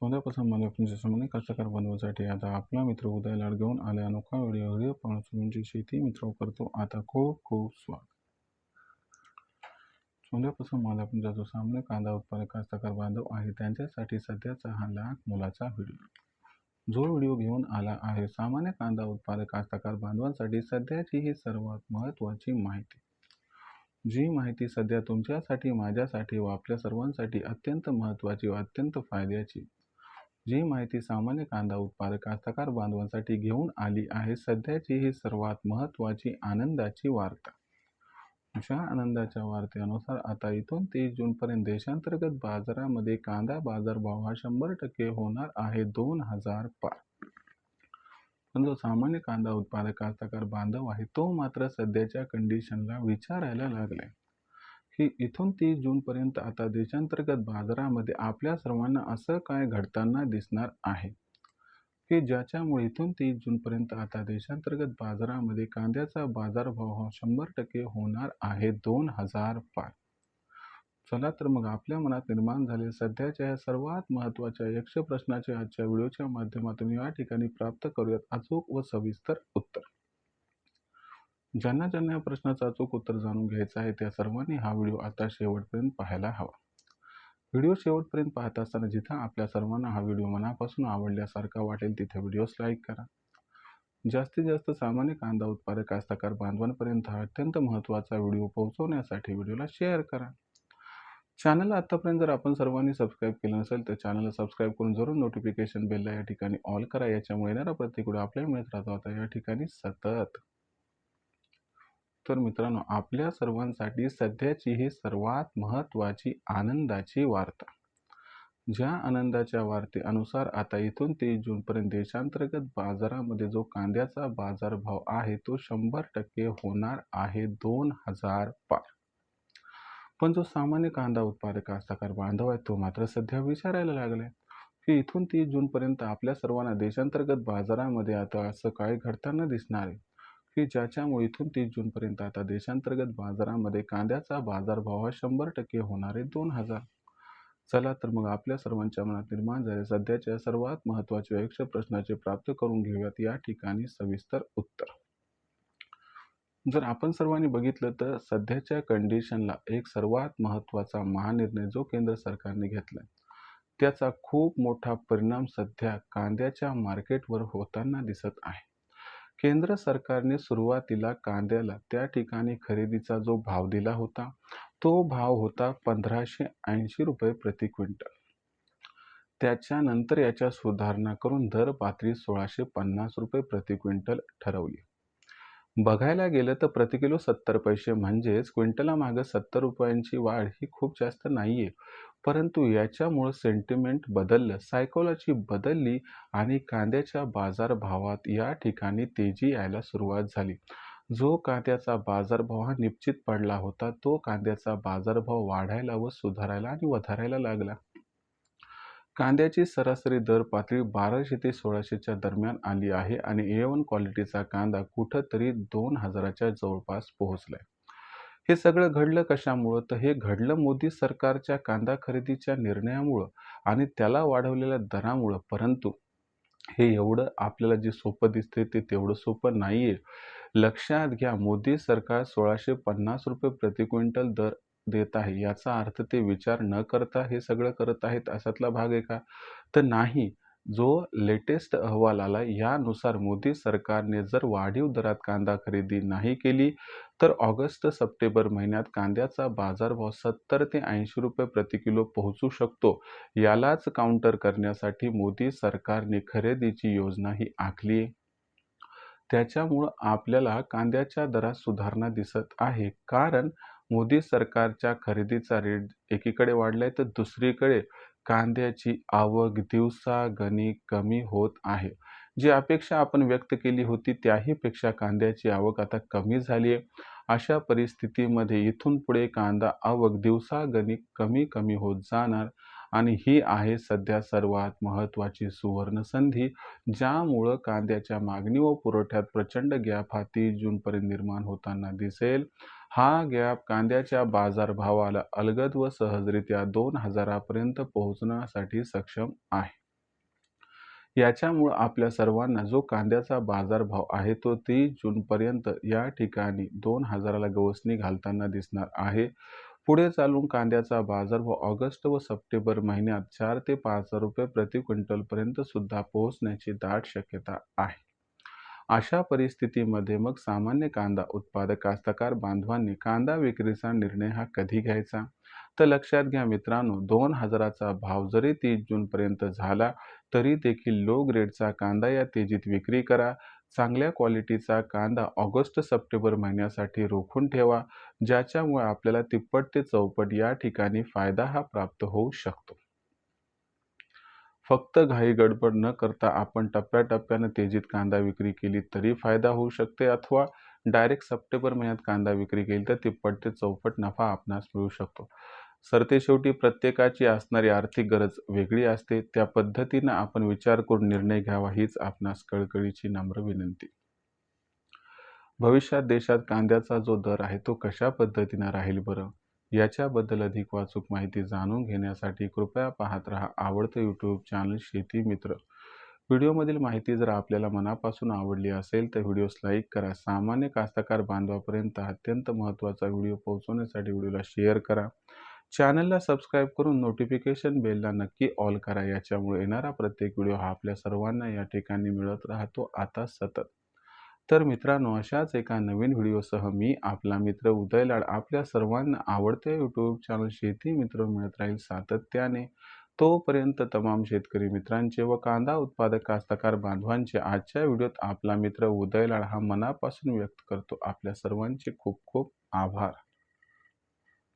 सोन्यापासून मालमत्तेच्या संबंधित कास्तकार बनवण्यासाठी आता आपला मित्र उदय लाड घेऊन आले अनोखा व्हिडिओ पाहून तुमची शेती मित्र करतो आता खूप खूप स्वागत. सोन्यापासून मालमत्तेचा जो सामान्य कांदा उत्पादक कास्तकार बांधव आहे त्यांच्यासाठी सध्याचा हा लाख मोलाचा व्हिडिओ. जो व्हिडिओ घेऊन आला आहे सामान्य कांदा उत्पादक कास्तकार बांधवांसाठी सध्याची ही सर्वात महत्त्वाची माहिती. जी माहिती सध्या तुमच्यासाठी, माझ्यासाठी व आपल्या सर्वांसाठी अत्यंत महत्त्वाची व अत्यंत फायद्याची जी माहिती सामान्य कांदा उत्पादक कास्तकार बांधवांसाठी घेऊन आली आहे सध्याची ही सर्वात महत्त्वाची आनंदाची वार्ता. अशा आनंदाच्या वार्तेनुसार आता इथून 30 जूनपर्यंत देशांतर्गत बाजारामध्ये कांदा बाजारभाव हा 100% होणार आहे 2000 पार. पण जो सामान्य कांदा उत्पादक कास्तकार बांधव आहे तो मात्र सध्याच्या कंडिशनला विचारायला लागलाय की इथून 30 जूनपर्यंत आता देशांतर्गत बाजारामध्ये आपल्या सर्वांना असं काय घडताना दिसणार आहे की ज्याच्यामुळे इथून 30 जूनपर्यंत आता देशांतर्गत बाजारामध्ये कांद्याचा बाजारभाव हा 100% होणार आहे 2000 पार. चला तर मग आपल्या मनात निर्माण झाले सध्याच्या या सर्वात महत्त्वाच्या यक्ष प्रश्नाचे आजच्या व्हिडिओच्या माध्यमातून या ठिकाणी प्राप्त करूयात अचूक व सविस्तर उत्तर. ज्यांना या प्रश्नाचं अचूक उत्तर जाणून घ्यायचं आहे त्या सर्वांनी हा व्हिडिओ आता शेवटपर्यंत पाहायला हवा. व्हिडिओ शेवटपर्यंत पाहत असताना जिथं आपल्या सर्वांना हा व्हिडिओ मनापासून आवडल्यासारखा वाटेल तिथे व्हिडिओस लाईक करा. जास्तीत जास्त सामान्य कांदा उत्पादक कास्तकार बांधवांपर्यंत हा अत्यंत महत्त्वाचा व्हिडिओ पोहोचवण्यासाठी व्हिडिओला शेअर करा. चॅनलला आतापर्यंत जर आपण सर्वांनी सबस्क्राईब केलं नसेल तर चॅनलला सबस्क्राईब करून जरूर नोटिफिकेशन बेलला या ठिकाणी ऑल करा. याच्यामुळे येणारा प्रत्येक व्हिडिओ आपल्याला मिळत राहतो आता या ठिकाणी सतत. तर मित्रांनो आपल्या सर्वांसाठी सध्याची ही सर्वात महत्त्वाची आनंदाची वार्ता. ज्या आनंदाच्या वार्तेनुसार आता इथून 30 जूनपर्यंत देशांतर्गत बाजारामध्ये जो कांद्याचा बाजारभाव आहे तो 100% होणार आहे 2000 पार. पण जो सामान्य कांदा उत्पादक कास्तकार बांधव आहे तो मात्र सध्या विचारायला लागलाय की इथून 30 जूनपर्यंत आपल्या सर्वांना देशांतर्गत बाजारामध्ये आता असं काय घडताना दिसणार आहे की ज्याच्यामुळे इथून 30 जूनपर्यंत आता देशांतर्गत बाजारामध्ये कांद्याचा बाजारभाव हा 100% होणार आहे 2000. चला तर मग आपल्या सर्वांच्या मनात निर्माण झाले सध्याच्या सर्वात महत्त्वाच्या यक्ष प्रश्नाचे प्राप्त करून घेऊयात या ठिकाणी सविस्तर उत्तर. जर आपण सर्वांनी बघितलं तर सध्याच्या कंडिशनला एक सर्वात महत्त्वाचा महानिर्णय जो केंद्र सरकारने घेतलाय त्याचा खूप मोठा परिणाम सध्या कांद्याच्या मार्केटवर होताना दिसत आहे. केंद्र सरकारने सुरुवातीला कांद्याला त्या ठिकाणी खरेदीचा जो भाव दिला होता तो भाव होता 1580 रुपये प्रति क्विंटल. त्याच्यानंतर याच्या सुधारणा करून दर पातळी 1650 रुपये प्रति क्विंटल ठरवली. बघायला गेलं तर प्रति किलो 70 पैसे म्हणजेच क्विंटला मागे 70 रुपयांची वाढ ही खूप जास्त नाहीये. परंतु याच्यामुळे सेंटिमेंट बदललं, सायकोलॉजी बदलली आणि कांद्याच्या बाजारभावात या ठिकाणी तेजी यायला सुरुवात झाली. जो कांद्याचा बाजारभाव हा निश्चित पडला होता तो कांद्याचा बाजारभाव वाढायला व सुधारायला आणि वधारायला लागला. कांद्याची सरासरी दर पातळी 1200 ते 1600च्या दरम्यान आली आहे आणि A1 क्वालिटीचा कांदा कुठंतरी 2000च्या जवळपास पोहोचलाय. हे सगळं घडलं कशामुळं तर हे घडलं मोदी सरकारच्या कांदा खरेदीच्या निर्णयामुळं आणि त्याला वाढवलेल्या दरामुळं. परंतु हे एवढं आपल्याला जे सोपं दिसते ते तेवढं सोपं नाहीये. लक्षात घ्या मोदी सरकार 1650 रुपये प्रति क्विंटल दर देत आहे याचा अर्थ ते विचार न करता हे सगळं करत आहेत अशातला भाग आहे का तर नाही. जो लेटेस्ट अहवाल आला यानुसार मोदी सरकारने जर वाढीव दरात कांदा खरेदी नाही केली तर ऑगस्ट सप्टेंबर महिन्यात कांद्याचा बाजारभाव 70 ते 80 रुपये प्रति किलो पोहोचू शकतो. यालाच काउंटर करण्यासाठी मोदी सरकारने खरेदीची योजना ही आखली. त्याच्यामुळं आपल्याला कांद्याच्या दरात सुधारणा दिसत आहे कारण मोदी सरकारच्या खरेदीचा रेट एकीकडे वाढलाय तर दुसरीकडे कांद्याची आवक दिवसागणिक कमी होत आहे. जी अपेक्षा आपण व्यक्त केली होती त्याहीपेक्षा कांद्याची आवक आता कमी झाली आहे. अशा परिस्थितीमध्ये इथून पुढे कांदा आवक दिवसागणिक कमी होत जाणार आणि ही आहे सध्या सर्वात महत्त्वाची सुवर्ण संधी ज्यामुळं कांद्याच्या मागणी व पुरवठ्यात प्रचंड गॅप हा 30 जूनपर्यंत निर्माण होताना दिसेल. हा गॅप कांद्याच्या बाजारभावाला अलगद व सहजरित्या 2000 पर्यंत पोहोचण्यासाठी सक्षम आहे. याच्यामुळं आपल्या सर्वांना जो कांद्याचा बाजारभाव आहे तो 30 जूनपर्यंत या ठिकाणी 2,000ला गवसणी घालताना दिसणार आहे. पुढे चालून कांद्याचा बाजारभाव ऑगस्ट व सप्टेंबर महिन्यात 4 ते 5 रुपये प्रति क्विंटलपर्यंत सुद्धा पोहोचण्याची दाट शक्यता आहे. अशा परिस्थितीमध्ये मग सामान्य कांदा उत्पादक कास्तकार बांधवांनी कांदा विक्रीचा निर्णय हा कधी घ्यायचा? तर लक्षात घ्या मित्रांनो, 2,000चा भाव जरी 30 जूनपर्यंत झाला तरी देखील लो ग्रेडचा कांदा या तेजीत विक्री करा. चांगल्या क्वालिटीचा कांदा ऑगस्ट-सप्टेंबर महिन्यासाठी रोखून ठेवा, ज्याच्यामुळे आपल्याला तिप्पट ते चौपट या ठिकाणी फायदा हा प्राप्त होऊ शकतो. फक्त घाई-गडबड न करता आपण टप्प्याटप्प्यानं तेजीत कांदा विक्री केली तरी फायदा होऊ शकते अथवा डायरेक्ट सप्टेंबर महिन्यात कांदा विक्री केली तर तिप्पट ते चौपट नफा आपणास मिळू शकतो. सरतेशेवटी प्रत्येकाची असणारी आर्थिक गरज वेगळी असते. त्या पद्धतीनं आपण विचार करून निर्णय घ्यावा हीच आपणास कळकळीची नम्र विनंती. भविष्यात देशात कांद्याचा जो दर आहे तो कशा पद्धतीनं राहील बरं? याच्याबद्दल अधिक अचूक माहिती जाणून घेण्यासाठी कृपया पाहत रहा आवडतं यूट्यूब चॅनल शेती मित्र. व्हिडिओमधील माहिती जर आपल्याला मनापासून आवडली असेल तर व्हिडिओस लाईक करा. सामान्य कास्तकार बांधवापर्यंत अत्यंत महत्त्वाचा व्हिडिओ पोहोचवण्यासाठी व्हिडिओला शेअर करा. चॅनलला सबस्क्राईब करून नोटिफिकेशन बेलला नक्की ऑल करा. याच्यामुळे येणारा प्रत्येक व्हिडिओ हा आपल्या सर्वांना या ठिकाणी मिळत राहतो आता सतत. तर मित्रांनो, अशाच एका नवीन व्हिडिओसह मी आपला मित्र उदय लाड आपल्या सर्वांना आवडत्या यूट्यूब चॅनल शेती मित्र मिळत राहील सातत्याने. तोपर्यंत तमाम शेतकरी मित्रांचे व कांदा उत्पादक कास्तकार बांधवांचे आजच्या व्हिडिओत आपला मित्र उदय लाड हा मनापासून व्यक्त करतो. आपल्या सर्वांचे खूप खूप आभार.